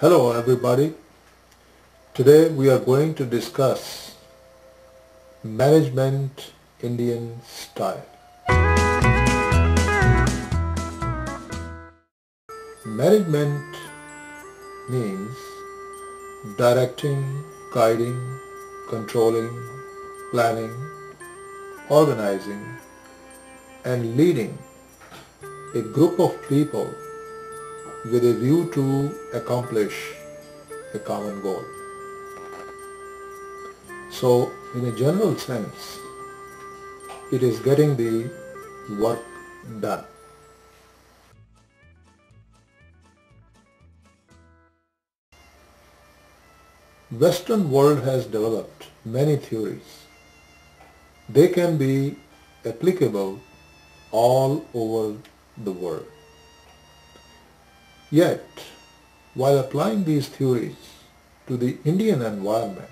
Hello everybody. Today we are going to discuss management Indian style. Management means directing, guiding, controlling, planning, organizing and leading a group of people with a view to accomplish a common goal. So, in a general sense, it is getting the work done. Western world has developed many theories. They can be applicable all over the world. Yet, while applying these theories to the Indian environment,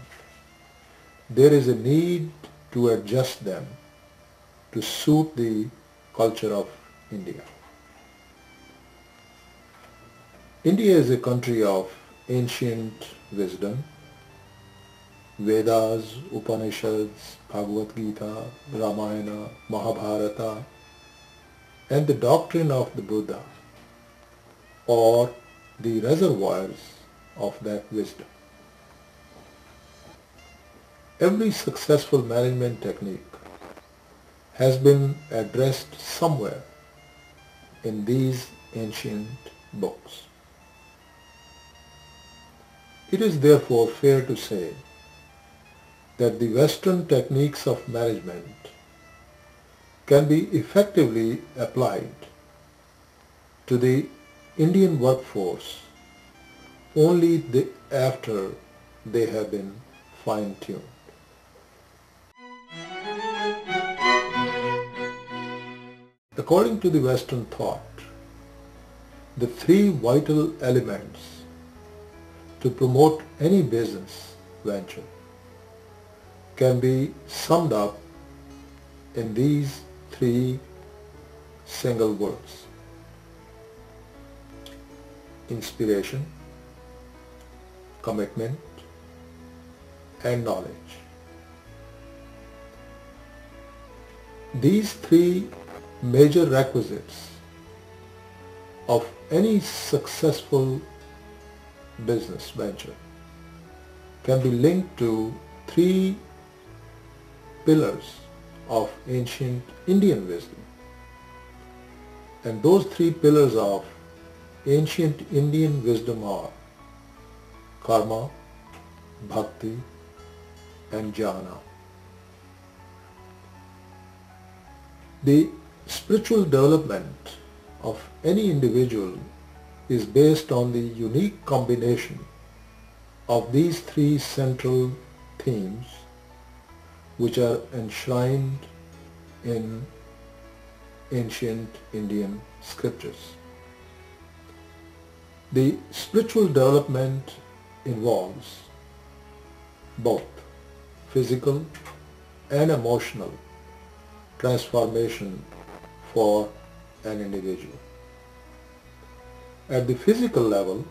there is a need to adjust them to suit the culture of India. India is a country of ancient wisdom. Vedas, Upanishads, Bhagavad Gita, Ramayana, Mahabharata, and the doctrine of the Buddha are the reservoirs of that wisdom. Every successful management technique has been addressed somewhere in these ancient books. It is therefore fair to say that the Western techniques of management can be effectively applied to the Indian workforce only after they have been fine-tuned. According to the Western thought, the three vital elements to promote any business venture can be summed up in these three single words: inspiration, commitment, and knowledge. These three major requisites of any successful business venture can be linked to three pillars of ancient Indian wisdom. And those three pillars of ancient Indian wisdom are karma, bhakti, and jnana. The spiritual development of any individual is based on the unique combination of these three central themes, which are enshrined in ancient Indian scriptures. The spiritual development involves both physical and emotional transformation for an individual. At the physical level,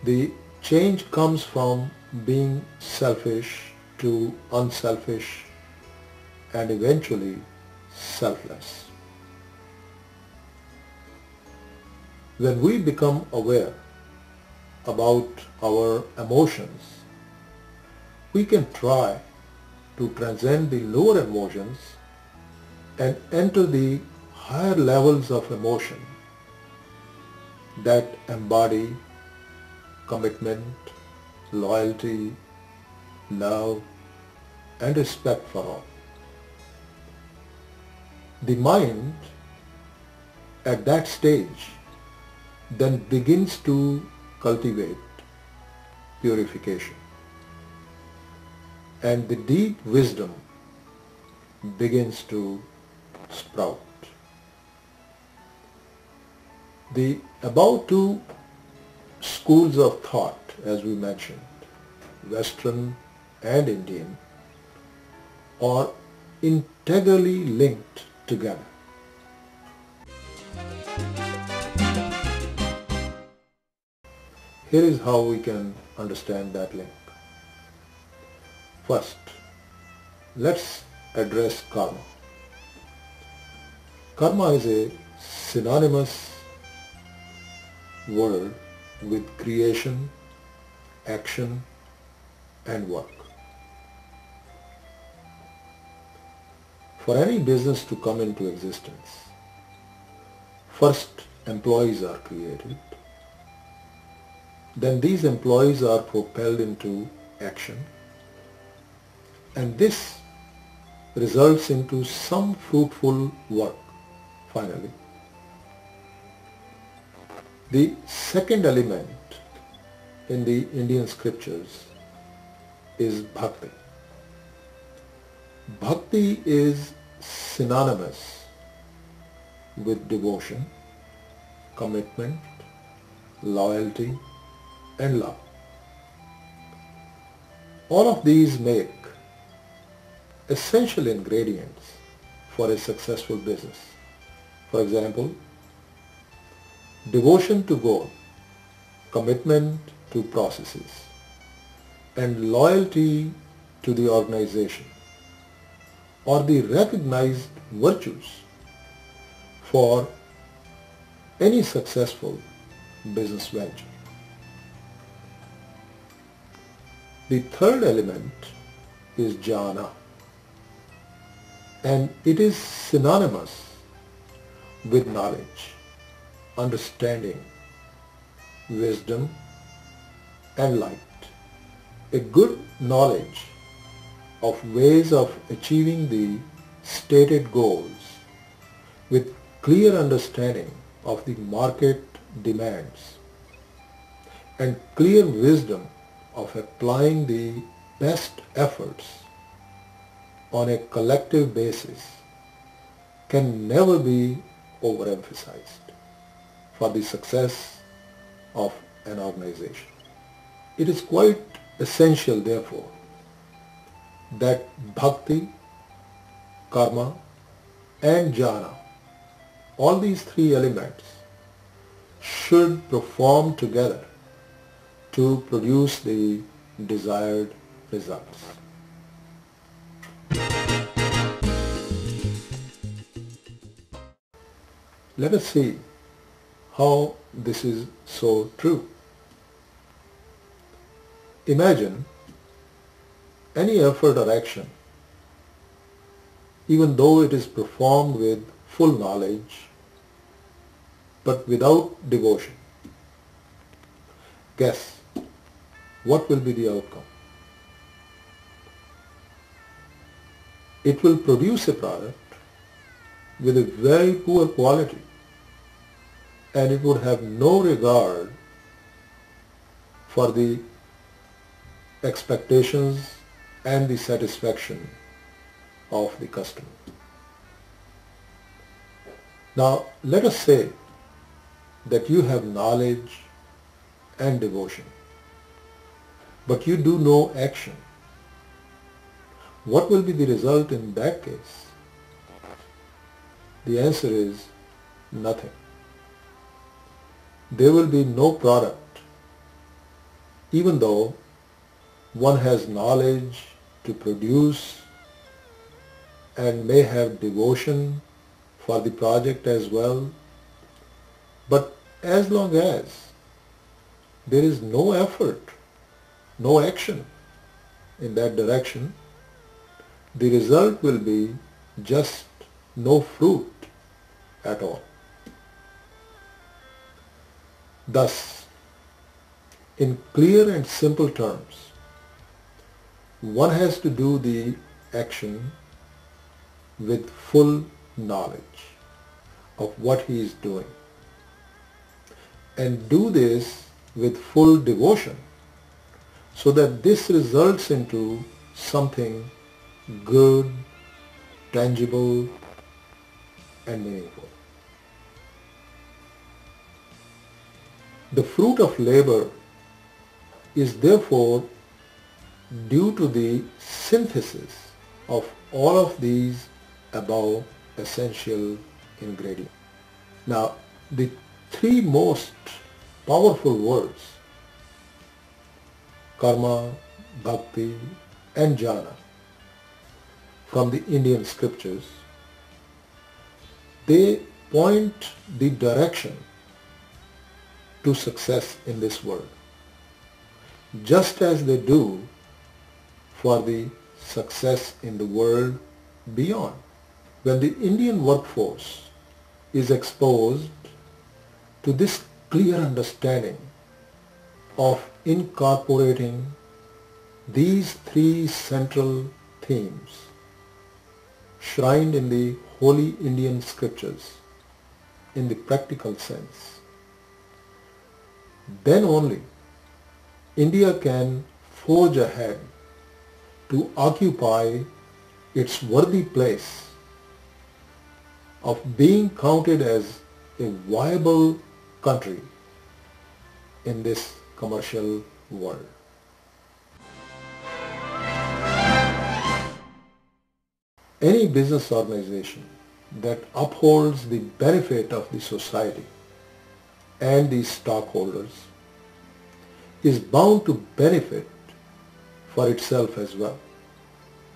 the change comes from being selfish to unselfish and eventually selfless. When we become aware about our emotions, we can try to transcend the lower emotions and enter the higher levels of emotion that embody commitment, loyalty, love, and respect for all. The mind at that stage then begins to cultivate purification, and the deep wisdom begins to sprout. The above two schools of thought, as we mentioned, Western and Indian, are integrally linked together. Here is how we can understand that link. First, let's address karma. Karma is a synonymous word with creation, action, and work. For any business to come into existence, first employees are created, then these employees are propelled into action, and this results into some fruitful work finally. The second element in the Indian scriptures is bhakti. Bhakti is synonymous with devotion, commitment, loyalty, and love. All of these make essential ingredients for a successful business. For example, devotion to goal, commitment to processes, and loyalty to the organization are the recognized virtues for any successful business venture. The third element is jhana, and it is synonymous with knowledge, understanding, wisdom, and light. A good knowledge of ways of achieving the stated goals with clear understanding of the market demands and clear wisdom of applying the best efforts on a collective basis can never be overemphasized for the success of an organization. It is quite essential, therefore, that bhakti, karma, and jhana, all these three elements, should perform together to produce the desired results. Let us see how this is so true. Imagine any effort or action, even though it is performed with full knowledge, but without devotion. Guess what will be the outcome? It will produce a product with a very poor quality, and it would have no regard for the expectations and the satisfaction of the customer. Now, let us say that you have knowledge and devotion, but you do no action. What will be the result in that case? The answer is nothing. There will be no product, even though one has knowledge to produce and may have devotion for the project as well. But as long as there is no effort, no action in that direction, the result will be just no fruit at all. Thus, in clear and simple terms, one has to do the action with full knowledge of what he is doing, and do this with full devotion so that this results into something good, tangible, and meaningful. The fruit of labor is therefore due to the synthesis of all of these above essential ingredients. Now, the three most powerful words karma, bhakti and jnana from the Indian scriptures, they point the direction to success in this world, just as they do for the success in the world beyond. When the Indian workforce is exposed to this clear understanding of incorporating these three central themes shrined in the holy Indian scriptures in the practical sense, then only India can forge ahead to occupy its worthy place of being counted as a viable country in this commercial world. Any business organization that upholds the benefit of the society and the stockholders is bound to benefit for itself as well.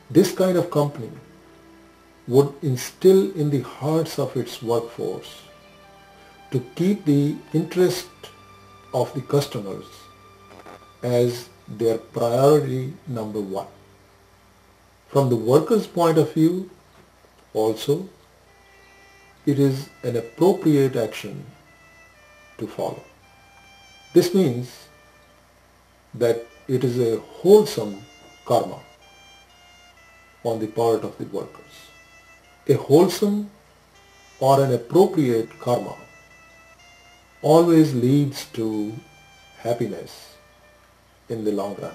This kind of company would instill in the hearts of its workforce to keep the interest of the customers as their priority number one. From the workers' point of view, also, it is an appropriate action to follow. This means that it is a wholesome karma on the part of the workers. A wholesome or an appropriate karma always leads to happiness in the long run.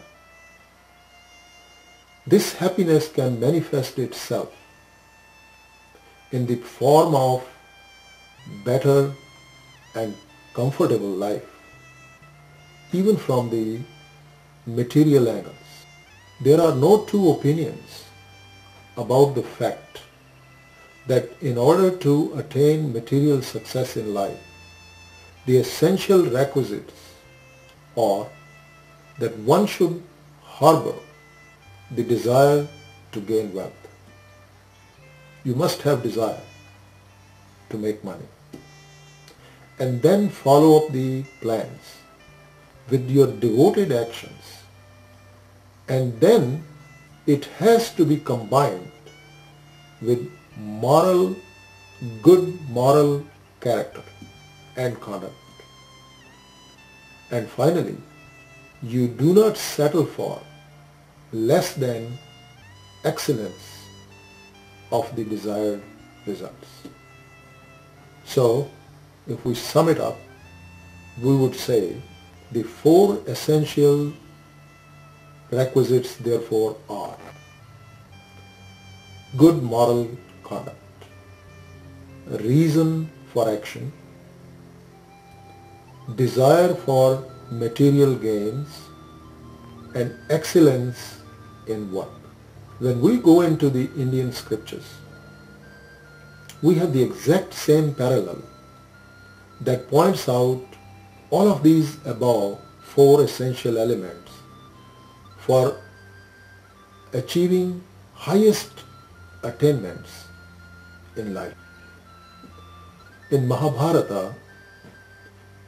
This happiness can manifest itself in the form of better and comfortable life, even from the material angles. There are no two opinions about the fact that in order to attain material success in life, the essential requisites are that one should harbor the desire to gain wealth. You must have desire to make money, and then follow up the plans with your devoted actions, and then it has to be combined with good moral character and conduct. And finally, you do not settle for less than excellence of the desired results. So, if we sum it up, we would say the four essential requisites therefore are: good moral conduct, reason for action, desire for material gains, and excellence in work. When we go into the Indian scriptures, we have the exact same parallel that points out all of these above four essential elements for achieving highest attainments in life. In Mahabharata,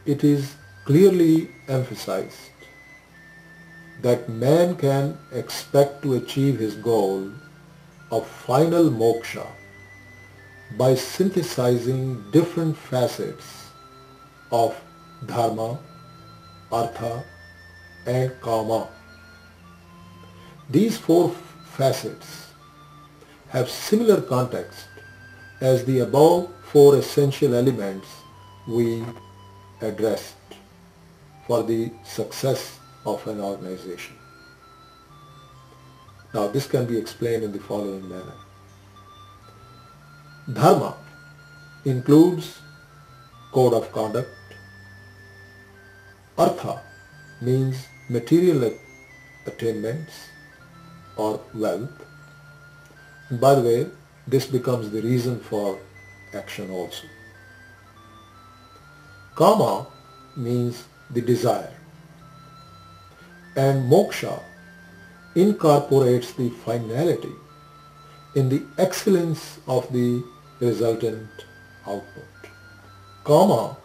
it is clearly emphasized that man can expect to achieve his goal of final moksha by synthesizing different facets of dharma, artha, and kama. These four facets have similar context as the above four essential elements we addressed for the success of an organization. Now this can be explained in the following manner. Dharma includes code of conduct. Artha means material attainments or wealth. And by the way, this becomes the reason for action also. Kama means the desire. And moksha incorporates the finality in the excellence of the resultant output. Kama,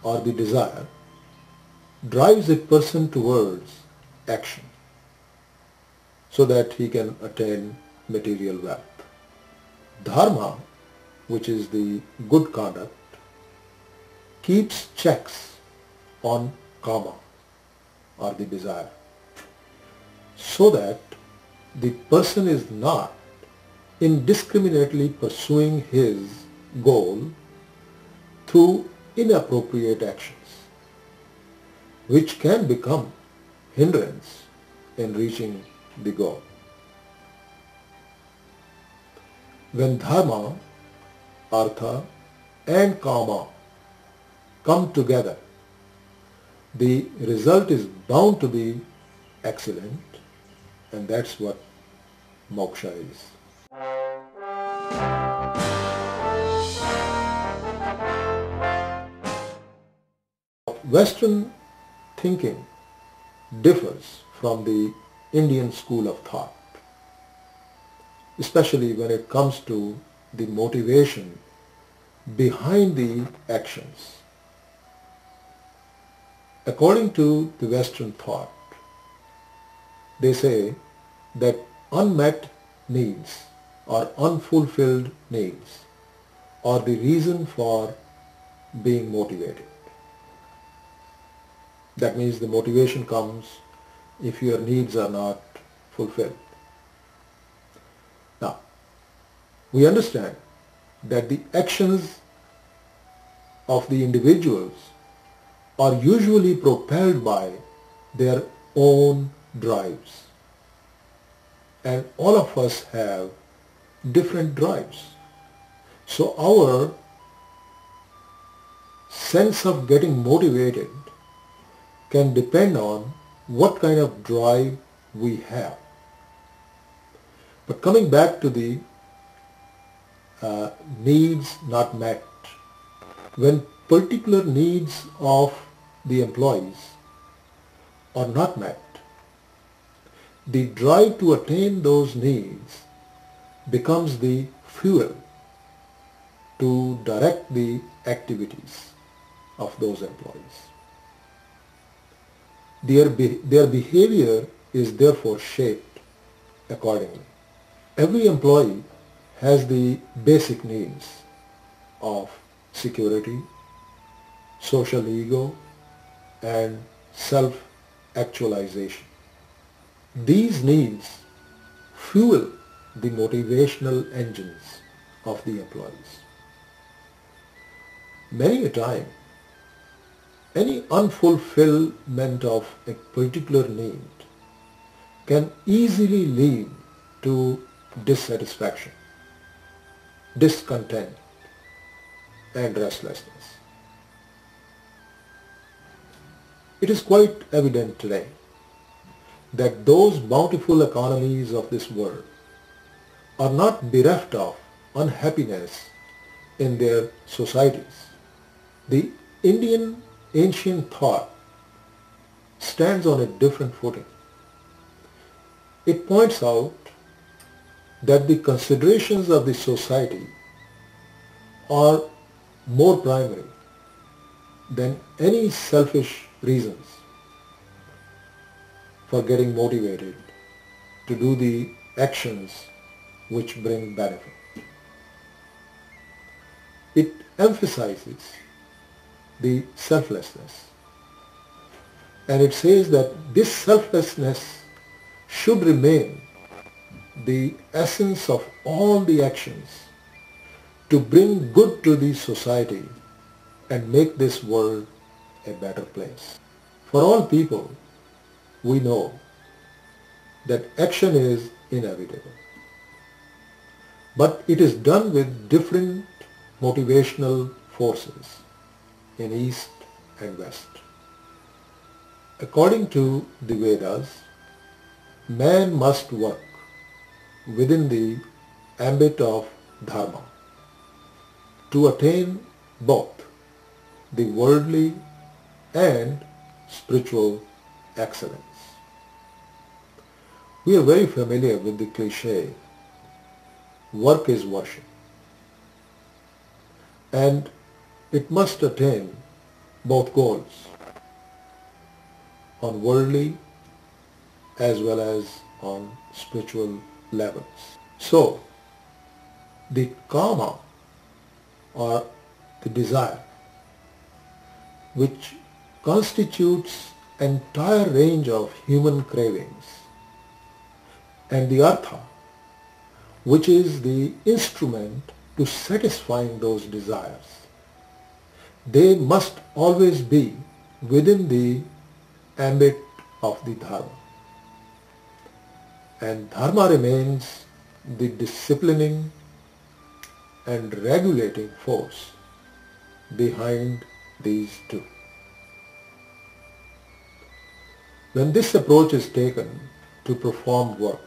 or the desire, drives a person towards action so that he can attain material wealth. Dharma, which is the good conduct, keeps checks on kama, or the desire, so that the person is not indiscriminately pursuing his goal through inappropriate actions, which can become hindrance in reaching the goal. When dharma, artha and kama come together, the result is bound to be excellent, and that's what moksha is. Western thinking differs from the Indian school of thought, especially when it comes to the motivation behind the actions. According to the Western thought, they say that unmet needs or unfulfilled needs are the reason for being motivated. That means the motivation comes if your needs are not fulfilled. Now, we understand that the actions of the individuals are usually propelled by their own drives. And all of us have different drives. So our sense of getting motivated can depend on what kind of drive we have. But coming back to the needs not met, when particular needs of the employees are not met, the drive to attain those needs becomes the fuel to direct the activities of those employees. Their behavior is therefore shaped accordingly. Every employee has the basic needs of security, social ego, and self-actualization. These needs fuel the motivational engines of the employees. Many a time, any unfulfillment of a particular need can easily lead to dissatisfaction, discontent, and restlessness. It is quite evident today that those bountiful economies of this world are not bereft of unhappiness in their societies. The Indian ancient thought stands on a different footing. It points out that the considerations of the society are more primary than any selfish reasons for getting motivated to do the actions which bring benefit. It emphasizes the selflessness, and it says that this selflessness should remain the essence of all the actions to bring good to the society and make this world a better place. For all people, we know that action is inevitable, but it is done with different motivational forces in East and West. According to the Vedas, man must work within the ambit of dharma to attain both the worldly and spiritual excellence. We are very familiar with the cliche, work is worship, and it must attain both goals on worldly as well as on spiritual levels. So, the karma or the desire, which constitutes entire range of human cravings, and the artha, which is the instrument to satisfying those desires, they must always be within the ambit of the dharma. And dharma remains the disciplining and regulating force behind these two. When this approach is taken to perform work,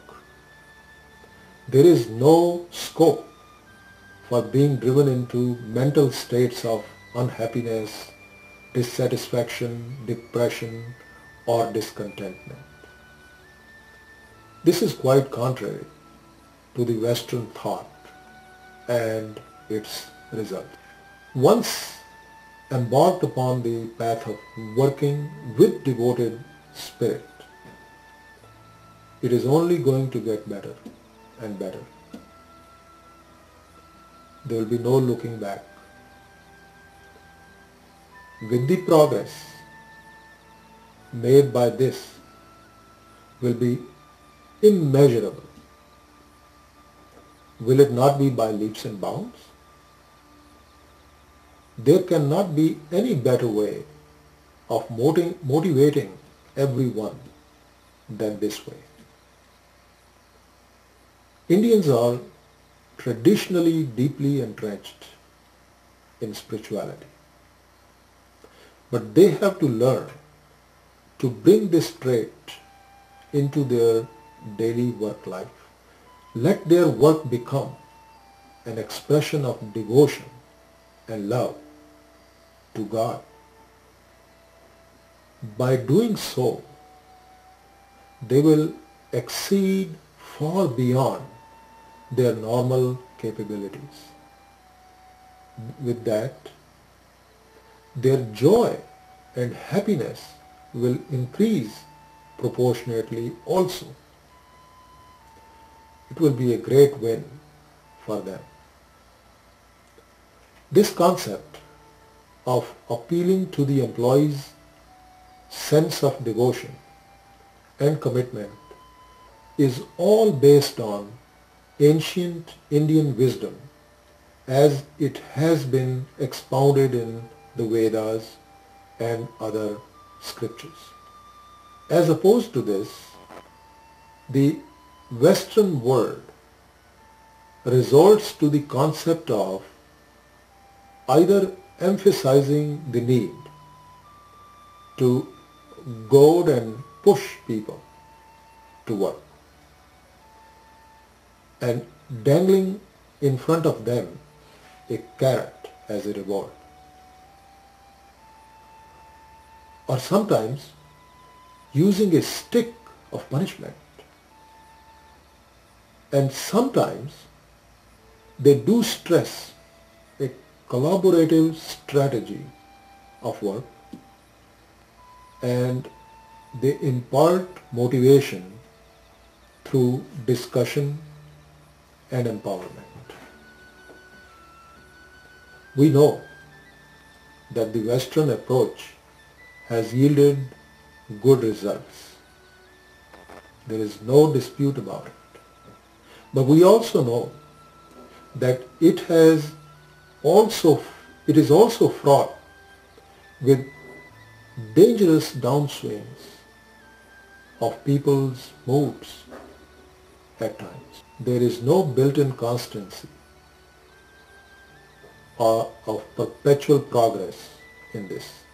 there is no scope for being driven into mental states of unhappiness, dissatisfaction, depression, or discontentment. This is quite contrary to the Western thought and its results. Once embarked upon the path of working with devoted spirit, it is only going to get better and better. There will be no looking back. With the progress made by this will be immeasurable. Will it not be by leaps and bounds? There cannot be any better way of motivating everyone than this way. Indians are traditionally deeply entrenched in spirituality, but they have to learn to bring this trait into their daily work life. Let their work become an expression of devotion and love to God. By doing so, they will exceed far beyond their normal capabilities. With that, their joy and happiness will increase proportionately also. It will be a great win for them. This concept of appealing to the employee's sense of devotion and commitment is all based on ancient Indian wisdom as it has been expounded in the Vedas and other scriptures. As opposed to this, the Western world resorts to the concept of either emphasizing the need to goad and push people to work and dangling in front of them a carrot as a reward. Or sometimes using a stick of punishment. And sometimes they do stress a collaborative strategy of work, and they impart motivation through discussion and empowerment. We know that the Western approach has yielded good results. There is no dispute about it. But we also know that it is also fraught with dangerous downswings of people's moods at times. There is no built-in constancy or of perpetual progress in this.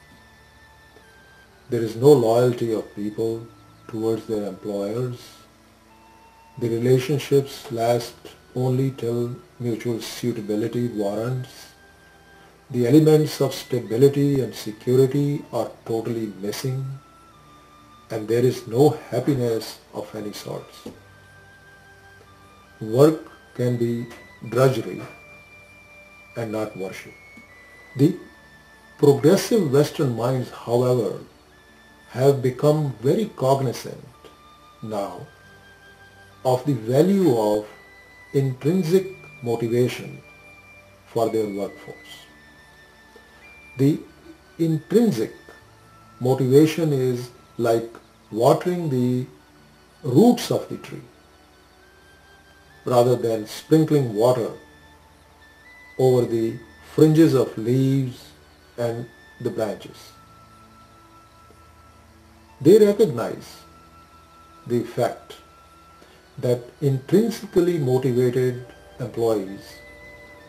There is no loyalty of people towards their employers. The relationships last only till mutual suitability warrants. The elements of stability and security are totally missing. and there is no happiness of any sorts. Work can be drudgery and not worship. The progressive Western minds, however, have become very cognizant now of the value of intrinsic motivation for their workforce. The intrinsic motivation is like watering the roots of the tree rather than sprinkling water over the fringes of leaves and the branches. They recognize the fact that intrinsically motivated employees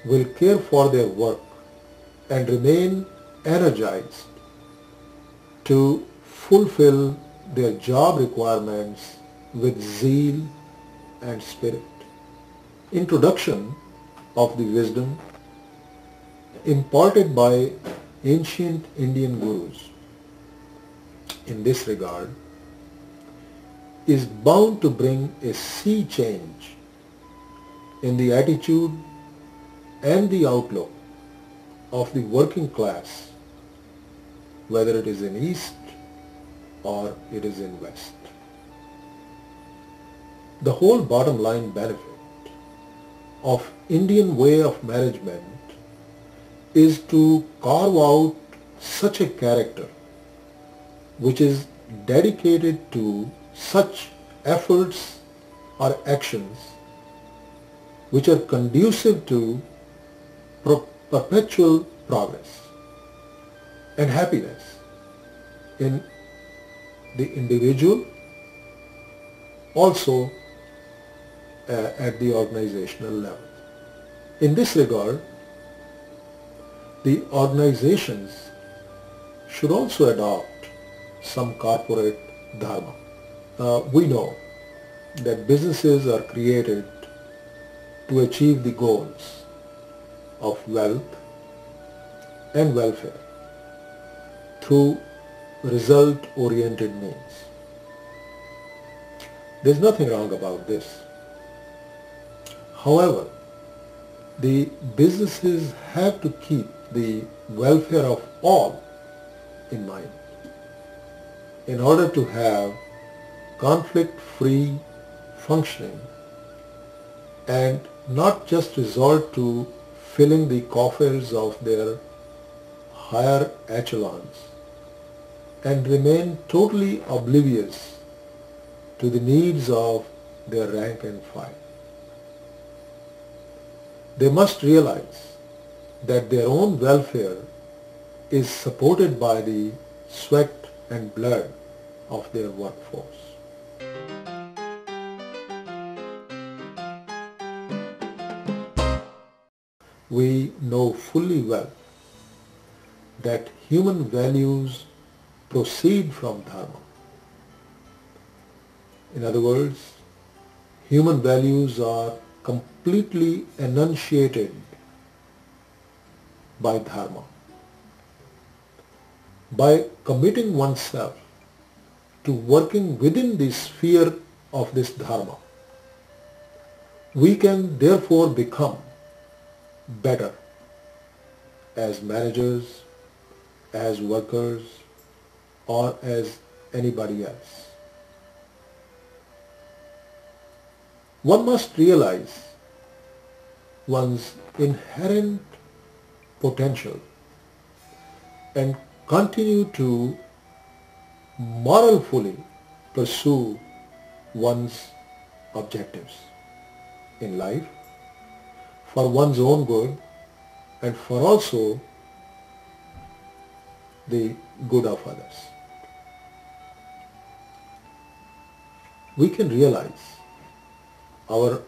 will care for their work and remain energized to fulfill their job requirements with zeal and spirit. Introduction of the wisdom imparted by ancient Indian gurus in this regard is bound to bring a sea change in the attitude and the outlook of the working class, whether it is in East or it is in West. The whole bottom line benefit of Indian way of management is to carve out such a character which is dedicated to such efforts or actions which are conducive to perpetual progress and happiness in the individual, also at the organizational level. In this regard, the organizations should also adopt some corporate dharma. We know that businesses are created to achieve the goals of wealth and welfare through result-oriented means. There's nothing wrong about this. However, the businesses have to keep the welfare of all in mind in order to have conflict-free functioning and not just resort to filling the coffers of their higher echelons and remain totally oblivious to the needs of their rank and file. They must realize that their own welfare is supported by the sweat and blood of their workforce. We know fully well that human values proceed from dharma. In other words, human values are completely enunciated by dharma. By committing oneself to working within the sphere of this dharma, we can therefore become better as managers, as workers, or as anybody else. One must realize one's inherent potential and continue to moralfully pursue one's objectives in life for one's own good and for also the good of others. We can realize our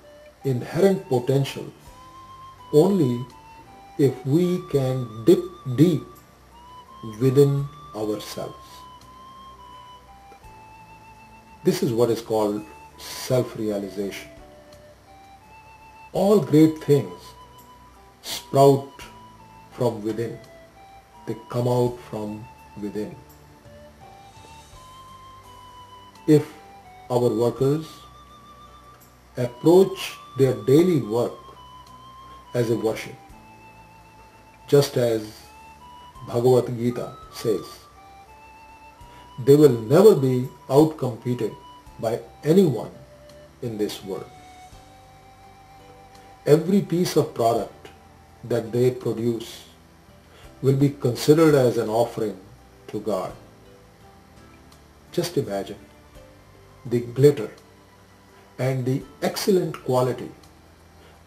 inherent potential only if we can dip deep within ourselves. This is what is called self-realization. All great things sprout from within. They come out from within. if our workers approach their daily work as a worship, just as Bhagavad Gita says, they will never be outcompeted by anyone in this world. Every piece of product that they produce will be considered as an offering to God. Just imagine the glitter and the excellent quality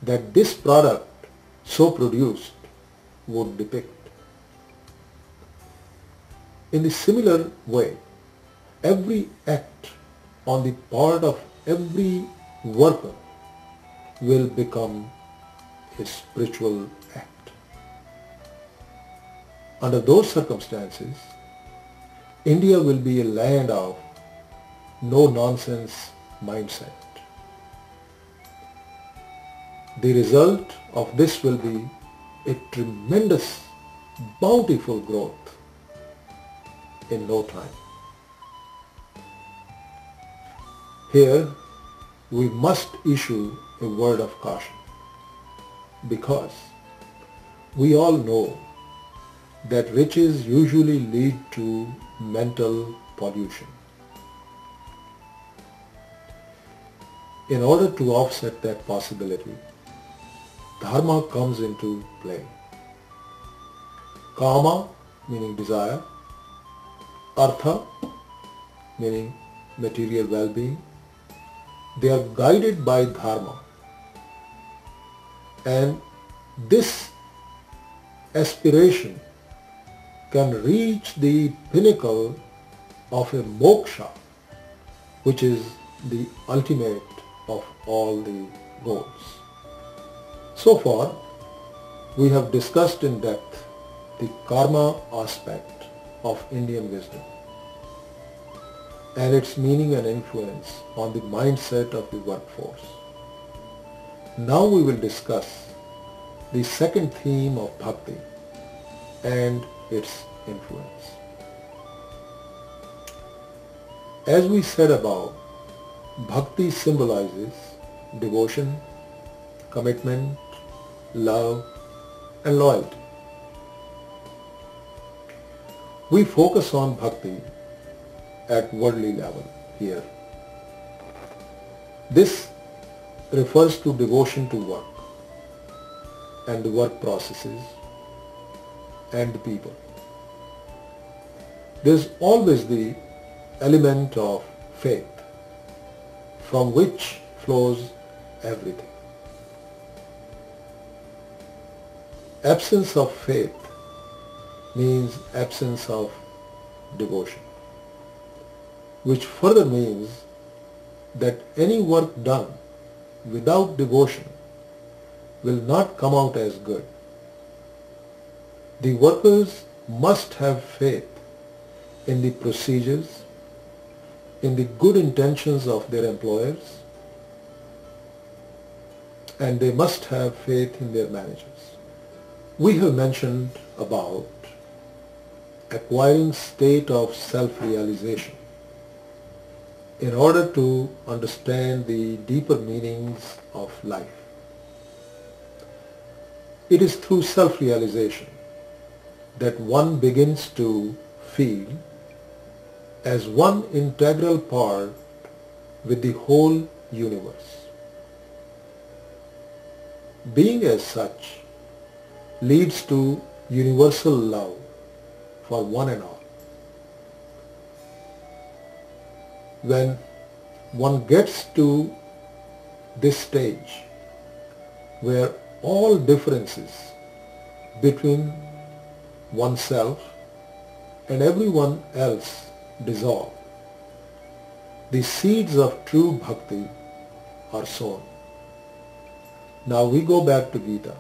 that this product so produced would depict. In the similar way, every act on the part of every worker will become a spiritual act. Under those circumstances, India will be a land of no-nonsense mindset. The result of this will be a tremendous, bountiful growth in no time. Here, we must issue a word of caution, because we all know that riches usually lead to mental pollution. In order to offset that possibility, dharma comes into play. Kama, meaning desire, artha, meaning material well-being, they are guided by dharma. And this aspiration can reach the pinnacle of a moksha, which is the ultimate of all the goals. So far, we have discussed in depth the karma aspect of Indian wisdom and its meaning and influence on the mindset of the workforce. Now we will discuss the second theme of bhakti and its influence. As we said above, bhakti symbolizes devotion, commitment, love, and loyalty. We focus on bhakti at worldly level here. This refers to devotion to work and the work processes and the people. There's always the element of faith, from which flows everything. Absence of faith means absence of devotion, which further means that any work done without devotion will not come out as good. The workers must have faith in the procedures, in the good intentions of their employers, and they must have faith in their managers. We have mentioned about acquiring state of self-realization in order to understand the deeper meanings of life. It is through self-realization that one begins to feel as one integral part with the whole universe. Being as such leads to universal love for one and all. When one gets to this stage where all differences between oneself and everyone else dissolve, the seeds of true bhakti are sown. Now we go back to Gita,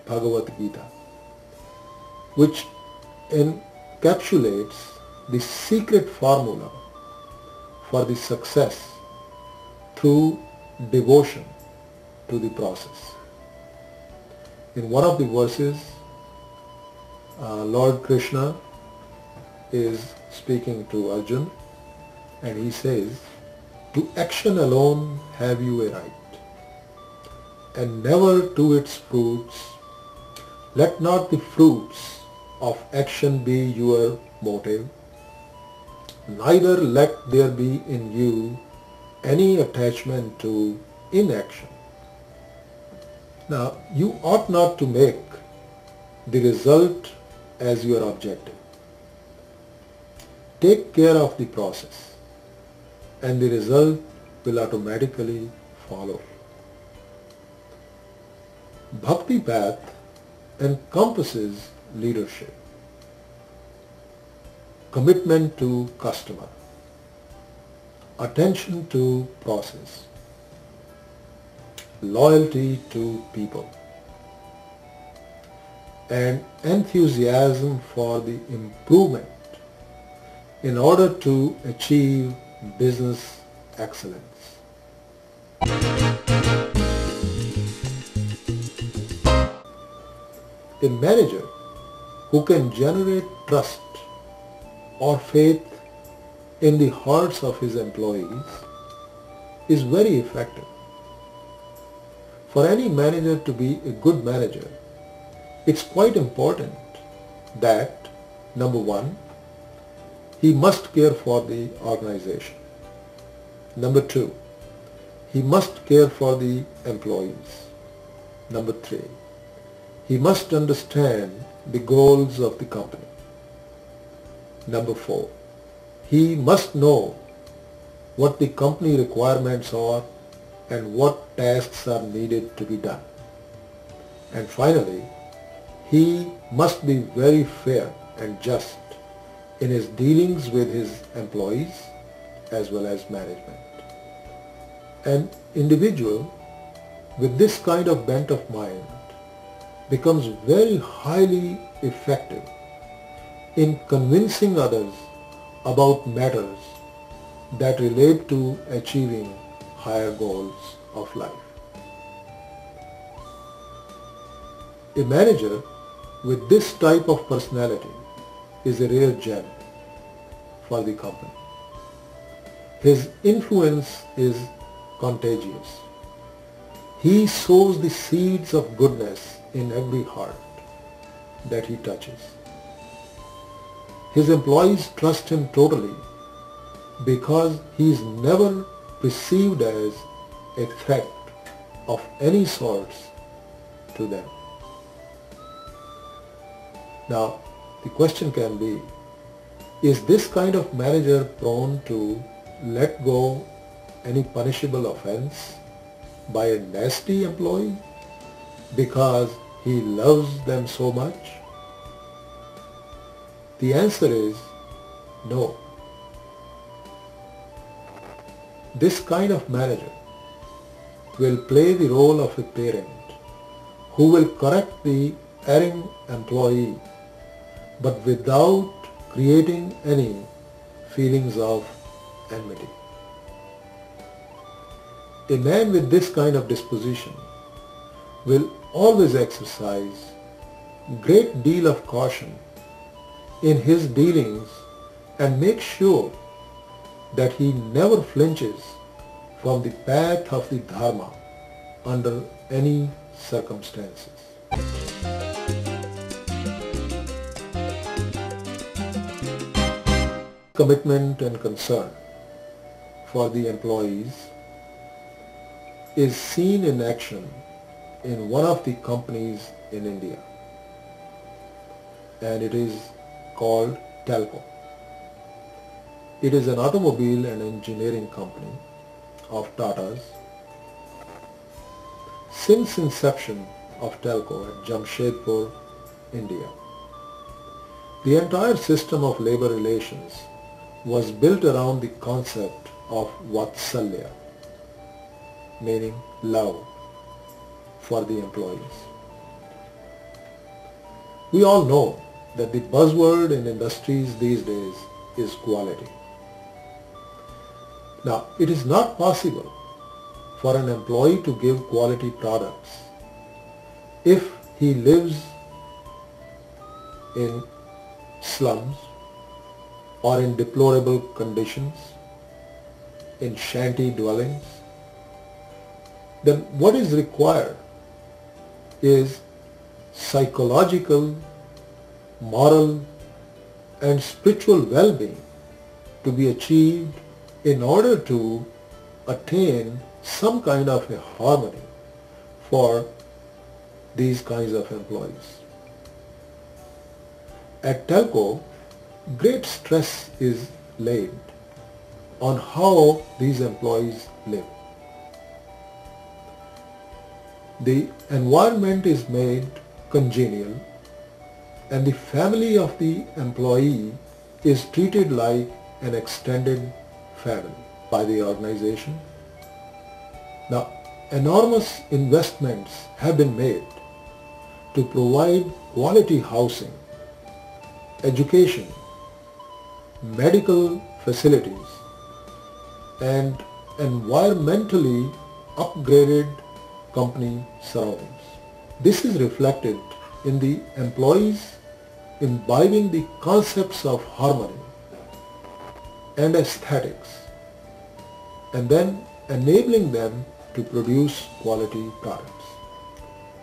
Bhagavad Gita, which encapsulates the secret formula for the success through devotion to the process. In one of the verses, Lord Krishna is speaking to Arjun And he says, to action alone have you a right, and never to its fruits. Let not the fruits of action be your motive, neither let there be in you any attachment to inaction. Now, you ought not to make the result as your objective. Take care of the process, and the result will automatically follow. Bhakti path encompasses leadership, commitment to customer, attention to process, loyalty to people, and enthusiasm for the improvement in order to achieve business excellence. A manager who can generate trust or faith in the hearts of his employees is very effective. For any manager to be a good manager, it's quite important that, number one, he must care for the organization. Number two, he must care for the employees. Number three, he must understand the goals of the company. Number four, he must know what the company requirements are and what tasks are needed to be done. And finally, he must be very fair and just in his dealings with his employees as well as management. An individual with this kind of bent of mind becomes very highly effective in convincing others about matters that relate to achieving higher goals of life. A manager with this type of personality is a rare gem for the company. His influence is contagious. He sows the seeds of goodness in every heart that he touches. His employees trust him totally because he is never perceived as a threat of any sorts to them. Now, the question can be, is this kind of manager prone to let go any punishable offense by a nasty employee because he loves them so much? The answer is no. This kind of manager will play the role of a parent who will correct the erring employee, but without creating any feelings of enmity. A man with this kind of disposition will always exercise great deal of caution in his dealings and make sure that he never flinches from the path of the dharma under any circumstances. Commitment and concern for the employees is seen in action in one of the companies in India, and it is called Telco. It is an automobile and engineering company of Tata's. Since inception of Telco at Jamshedpur, India, the entire system of labor relations was built around the concept of Vatsalya, meaning love for the employees. We all know that the buzzword in industries these days is quality. Now, it is not possible for an employee to give quality products if he lives in slums or in deplorable conditions in shanty dwellings, then what is required is psychological, moral, and spiritual well-being to be achieved in order to attain some kind of a harmony for these kinds of employees. At telco, great stress is laid on how these employees live. The environment is made congenial and the family of the employee is treated like an extended family by the organization. Now, enormous investments have been made to provide quality housing, education, medical facilities, and environmentally upgraded company surroundings. This is reflected in the employees imbibing the concepts of harmony and aesthetics, and then enabling them to produce quality products.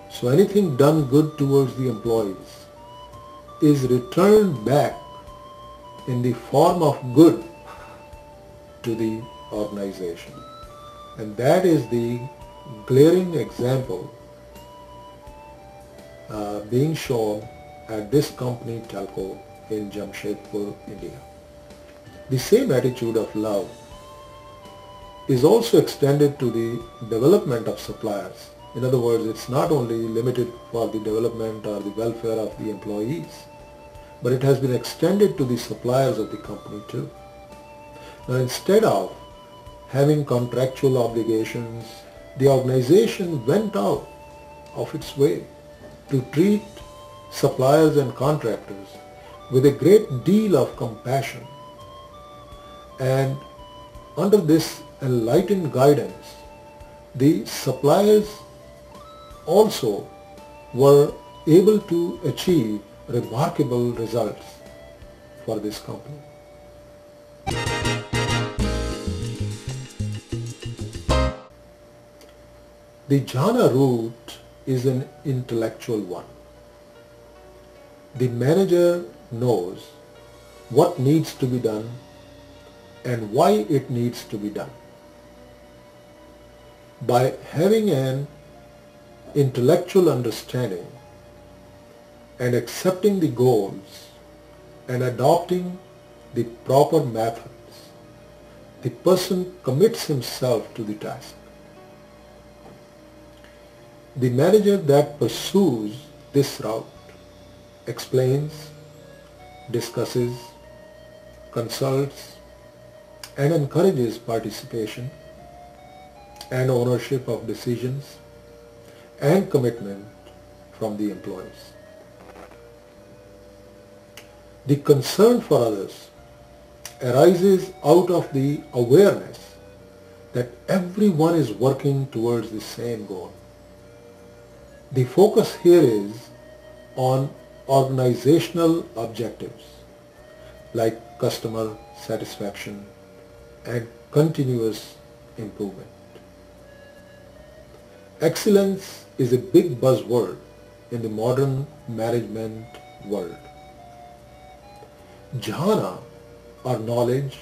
So anything done good towards the employees is returned back in the form of good to the organization. And that is the glaring example being shown at this company telco in Jamshedpur, India. The same attitude of love is also extended to the development of suppliers. In other words, it's not only limited for the development or the welfare of the employees, but it has been extended to the suppliers of the company too. Now, instead of having contractual obligations, the organization went out of its way to treat suppliers and contractors with a great deal of compassion. And under this enlightened guidance, the suppliers also were able to achieve remarkable results for this company. The jhana route is an intellectual one. The manager knows what needs to be done and why it needs to be done. By having an intellectual understanding and accepting the goals and adopting the proper methods, the person commits himself to the task. The manager that pursues this route explains, discusses, consults, and encourages participation and ownership of decisions and commitment from the employees. The concern for others arises out of the awareness that everyone is working towards the same goal. The focus here is on organizational objectives like customer satisfaction and continuous improvement. Excellence is a big buzzword in the modern management world. Jhana, or knowledge,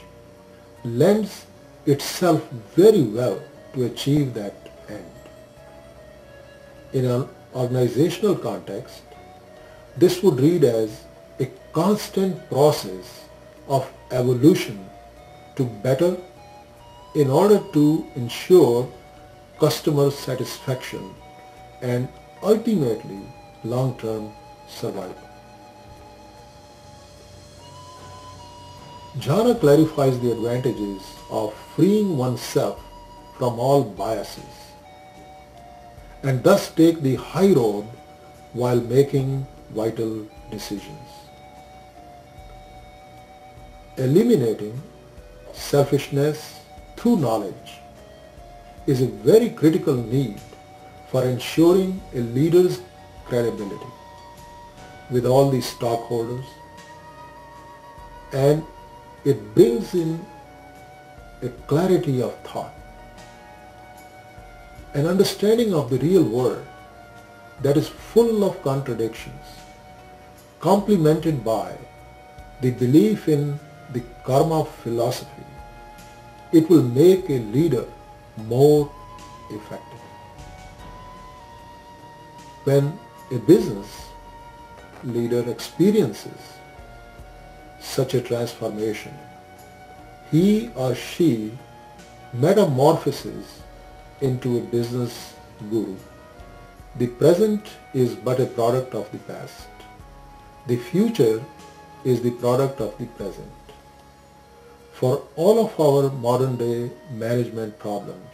lends itself very well to achieve that end. In an organizational context, this would read as a constant process of evolution to better in order to ensure customer satisfaction and ultimately long-term survival. Jhana clarifies the advantages of freeing oneself from all biases and thus take the high road while making vital decisions. Eliminating selfishness through knowledge is a very critical need for ensuring a leader's credibility with all the stockholders, and it brings in a clarity of thought, an understanding of the real world that is full of contradictions, complemented by the belief in the karma philosophy. It will make a leader more effective. When a business leader experiences such a transformation, he or she metamorphoses into a business guru. The present is but a product of the past. The future is the product of the present. For all of our modern day management problems,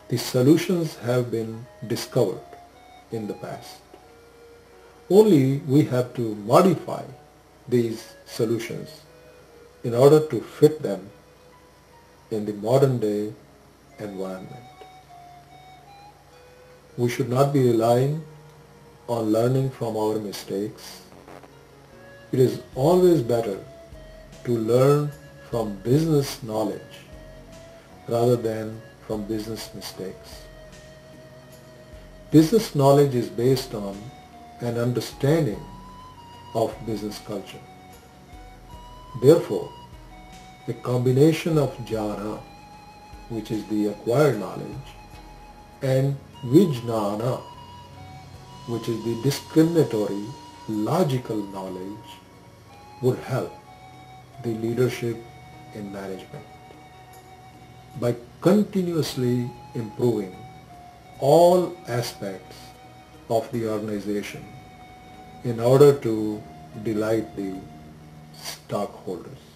the solutions have been discovered in the past. Only we have to modify these solutions in order to fit them in the modern day environment. We should not be relying on learning from our mistakes. It is always better to learn from business knowledge rather than from business mistakes. Business knowledge is based on an understanding of business culture. Therefore, a combination of jnana, which is the acquired knowledge, and vijnana, which is the discriminatory, logical knowledge, would help the leadership in management by continuously improving all aspects of the organization in order to delight the stockholders.